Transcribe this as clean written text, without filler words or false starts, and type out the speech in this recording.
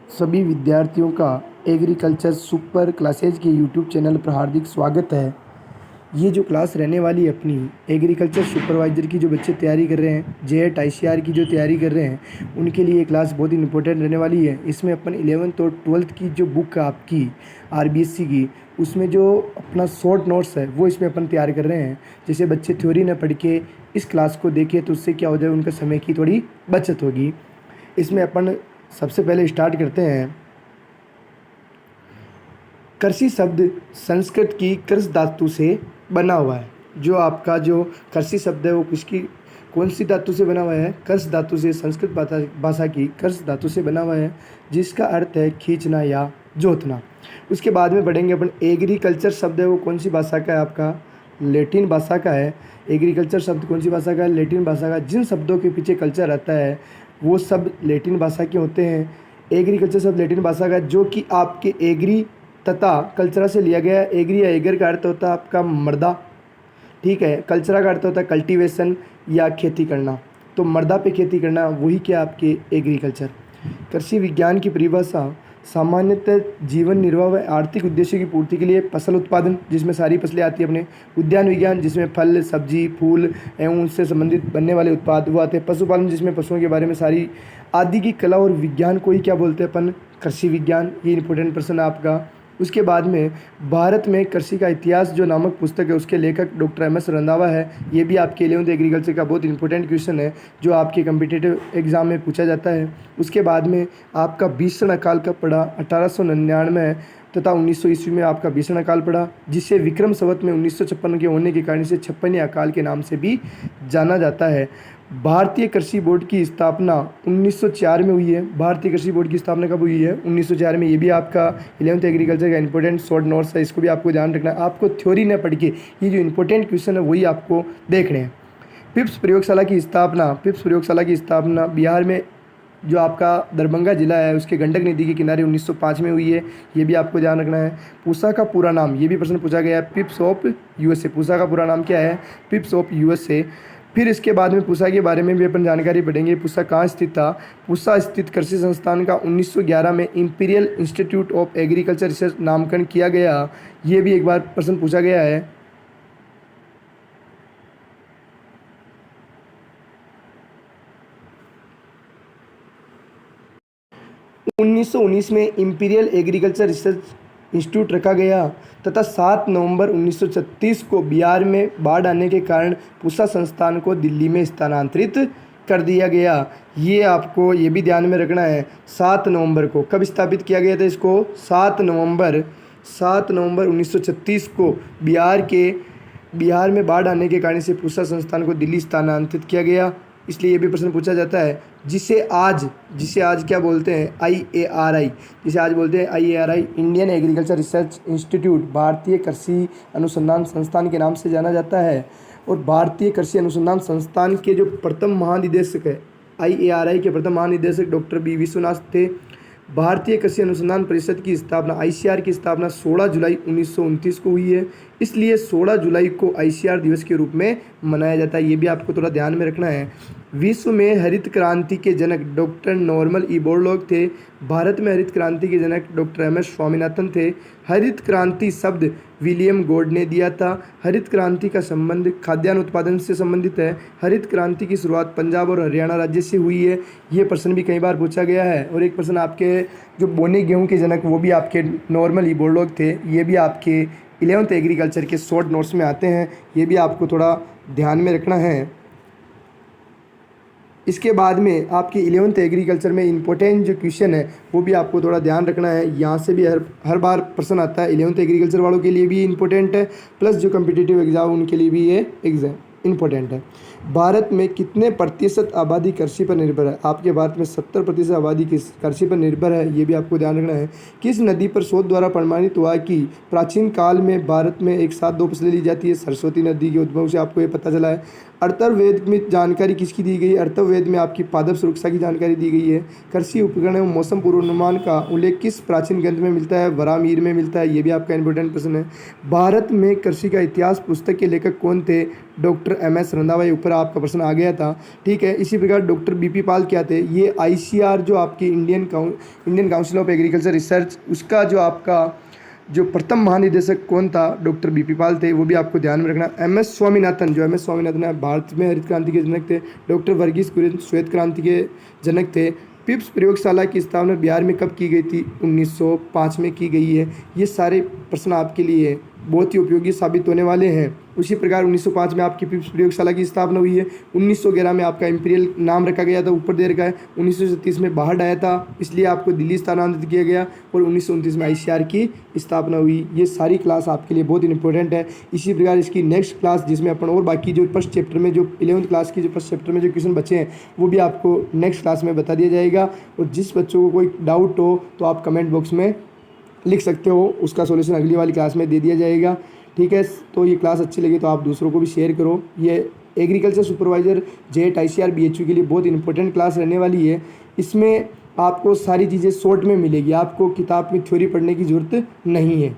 सभी विद्यार्थियों का एग्रीकल्चर सुपर क्लासेज के यूट्यूब चैनल पर हार्दिक स्वागत है। ये जो क्लास रहने वाली है अपनी एग्रीकल्चर सुपरवाइज़र की, जो बच्चे तैयारी कर रहे हैं, जेएट आईसीआर की जो तैयारी कर रहे हैं, उनके लिए ये क्लास बहुत ही इंपॉर्टेंट रहने वाली है। इसमें अपन 11th और 12th की जो बुक है आपकी आरबीएससी की, उसमें जो अपना शॉर्ट नोट्स है वो इसमें अपन तैयार कर रहे हैं। जैसे बच्चे थ्योरी न पढ़ के इस क्लास को देखें तो उससे क्या हो जाए, उनका समय की थोड़ी बचत होगी। इसमें अपन सबसे पहले स्टार्ट करते हैं। कृषि शब्द संस्कृत की कृष धातु से बना हुआ है। जो आपका जो कृषि शब्द है वो किसकी कौन सी धातु से बना हुआ है? कृष धातु से, संस्कृत भाषा की कृष धातु से बना हुआ है, जिसका अर्थ है खींचना या जोतना। उसके बाद में बढ़ेंगे अपन। एग्रीकल्चर शब्द है वो कौन सी भाषा का है? आपका लैटिन भाषा का है। एग्रीकल्चर शब्द कौन सी भाषा का है? लैटिन भाषा का। जिन शब्दों के पीछे कल्चर रहता है वो सब लैटिन भाषा के होते हैं। एग्रीकल्चर शब्द लैटिन भाषा का, जो कि आपके एग्री तथा कल्चरा से लिया गया है। एग्री या एगर का अर्थ होता है आपका मर्दा, ठीक है। कल्चरा का अर्थ होता है कल्टीवेशन या खेती करना, तो मर्दा पे खेती करना, वही क्या आपके एग्रीकल्चर। कृषि विज्ञान की परिभाषा सामान्यतः जीवन निर्वाह व आर्थिक उद्देश्य की पूर्ति के लिए फसल उत्पादन, जिसमें सारी फसलें आती है अपने। उद्यान विज्ञान, जिसमें फल, सब्जी, फूल एवं उनसे संबंधित बनने वाले उत्पाद वो आते हैं। पशुपालन, जिसमें पशुओं के बारे में सारी आदि की कला और विज्ञान को ही क्या बोलते हैं अपन? कृषि विज्ञान। ये इंपॉर्टेंट प्रश्न है आपका। उसके बाद में भारत में कृषि का इतिहास जो नामक पुस्तक है, उसके लेखक डॉक्टर एम.एस. रंधावा है। ये भी आपके 11th एग्रीकल्चर का बहुत इंपॉर्टेंट क्वेश्चन है, जो आपके कम्पिटिटिव एग्जाम में पूछा जाता है। उसके बाद में आपका भीषण अकाल कब पड़ा? 1899 तथा 1900 ईस्वी में आपका भीषण अकाल पड़ा, जिसे विक्रम संवत में 1956 के होने के कारण से छप्पन अकाल के नाम से भी जाना जाता है। भारतीय कृषि बोर्ड की स्थापना 1904 में हुई है। भारतीय कृषि बोर्ड की स्थापना कब हुई है? 1904 में। ये भी आपका 11th एग्रीकल्चर का इंपॉर्टेंट शॉर्ट नोट्स है, इसको भी आपको ध्यान रखना है। आपको थ्योरी न पढ़ के ये जो इंपॉर्टेंट क्वेश्चन है वही आपको देखने हैं। पिप्स प्रयोगशाला की स्थापना, पिप्स प्रयोगशाला की स्थापना बिहार में जो आपका दरभंगा जिला है उसके गंडक नदी के किनारे 1905 में हुई है। ये भी आपको ध्यान रखना है। पूसा का पूरा नाम, ये भी प्रश्न पूछा गया है, पिप्स ऑफ यूएसए। पूसा का पूरा नाम क्या है? पिप्स ऑफ यूएसए। फिर इसके बाद में पूसा के बारे में भी अपन जानकारी पढ़ेंगे। पूसा कहाँ स्थित था? पूसा स्थित कृषि संस्थान का 1911 में imperial institute of agriculture research नामकरण किया गया। ये भी एक बार प्रश्न पूछा गया है। 1919 में इंपीरियल एग्रीकल्चर रिसर्च इंस्टीट्यूट रखा गया तथा 7 नवंबर 1936 को बिहार में बाढ़ आने के कारण पूसा संस्थान को दिल्ली में स्थानांतरित कर दिया गया। ये आपको ये भी ध्यान में रखना है। 7 नवंबर को कब स्थापित किया गया था इसको? 7 नवंबर 1936 को बिहार में बाढ़ आने के कारण से पूसा संस्थान को दिल्ली स्थानांतरित किया गया। इसलिए ये भी प्रश्न पूछा जाता है, जिसे आज क्या बोलते हैं? IARI, जिसे आज बोलते हैं IARI, Indian agriculture research institute, भारतीय कृषि अनुसंधान संस्थान के नाम से जाना जाता है। और भारतीय कृषि अनुसंधान संस्थान के जो प्रथम महानिदेशक है, IARI के प्रथम महानिदेशक डॉक्टर बी विश्वनाथ थे। भारतीय कृषि अनुसंधान परिषद की स्थापना, ICAR की स्थापना 16 जुलाई 1929 को हुई है। इसलिए 16 जुलाई को ICAR दिवस के रूप में मनाया जाता है। ये भी आपको थोड़ा ध्यान में रखना है। विश्व में हरित क्रांति के जनक डॉक्टर नॉर्मन ई बोरलॉग थे। भारत में हरित क्रांति के जनक डॉक्टर MS स्वामीनाथन थे। हरित क्रांति शब्द विलियम गॉड ने दिया था। हरित क्रांति का संबंध खाद्यान्न उत्पादन से संबंधित है। हरित क्रांति की शुरुआत पंजाब और हरियाणा राज्य से हुई है। ये प्रश्न भी कई बार पूछा गया है। और एक प्रश्न आपके जो बोने गेहूँ के जनक, वो भी आपके नॉर्मन ई बोरलॉग थे। ये भी आपके 11th एग्रीकल्चर के शॉर्ट नोट्स में आते हैं। ये भी आपको थोड़ा ध्यान में रखना है। इसके बाद में आपकी 11th एग्रीकल्चर में इंपॉर्टेंट जो क्वेश्चन है वो भी आपको थोड़ा ध्यान रखना है। यहाँ से भी हर बार प्रश्न आता है। 11th एग्रीकल्चर वालों के लिए भी इंपॉर्टेंट है, प्लस जो कम्पिटिटिव एग्जाम उनके लिए भी ये एग्जाम इंपॉर्टेंट है। भारत में कितने प्रतिशत आबादी कृषि पर निर्भर है? आपके भारत में 70% आबादी कृषि पर निर्भर है। ये भी आपको ध्यान रखना है। किस नदी पर शोध द्वारा प्रमाणित हुआ कि प्राचीन काल में भारत में एक साथ 2 फसलें ली जाती है? सरस्वती नदी के उद्भव से आपको ये पता चला है। अर्थवेद में जानकारी किसकी दी गई? अर्थवेद में आपकी पादप सुरक्षा की जानकारी दी गई है। कृषि उपकरण एवं मौसम पूर्वानुमान का उल्लेख किस प्राचीन ग्रंथ में मिलता है? वराहमिहिर में मिलता है। ये भी आपका इंपॉर्टेंट प्रश्न है। भारत में कृषि का इतिहास पुस्तक के लेखक कौन थे? Doctor MS Randhawa. ऊपर ऊपर आपका प्रश्न आ गया था। ठीक है, इसी प्रकार डॉक्टर बीपी पाल क्या थे, ये आईसीआर जो आपकी Indian council of agriculture research, उसका जो आपका जो प्रथम महानिदेशक कौन था, डॉक्टर बीपी पाल थे, वो भी आपको ध्यान में रखना। एमएस स्वामीनाथन, जो एमएस स्वामीनाथन है भारत में हरित क्रांति के जनक थे। डॉक्टर वर्गीस कुरियन श्वेत क्रांति के जनक थे। पिप्स प्रयोगशाला की स्थापना बिहार में कब की गई थी, 1905 में की गई है। ये सारे प्रश्न आपके लिए बहुत ही उपयोगी साबित होने वाले हैं। उसी प्रकार 1905 में आपकी पिप्स प्रयोगशाला की स्थापना हुई है। 1911 में आपका इंपीरियल नाम रखा गया था, ऊपर दे रखा है। 1937 में बाहर आया था, इसलिए आपको दिल्ली स्थानांतरित किया गया। और 1929 में आईसीआर की स्थापना हुई। ये सारी क्लास आपके लिए बहुत इंपॉर्टेंट है। इसी प्रकार इसकी नेक्स्ट क्लास, जिसमें अपन और बाकी जो फर्स्ट चैप्टर में, जो 11th क्लास की जो फर्स्ट चैप्टर में जो क्वेश्चन बचे हैं, वो भी आपको नेक्स्ट क्लास में बता दिया जाएगा। और जिस बच्चों को कोई डाउट हो तो आप कमेंट बॉक्स में लिख सकते हो, उसका सॉल्यूशन अगली वाली क्लास में दे दिया जाएगा। ठीक है, तो ये क्लास अच्छी लगी तो आप दूसरों को भी शेयर करो। ये agriculture supervisor jet ICR BHU के लिए बहुत इंपॉर्टेंट क्लास रहने वाली है। इसमें आपको सारी चीज़ें शॉर्ट में मिलेगी, आपको किताब में थ्योरी पढ़ने की ज़रूरत नहीं है।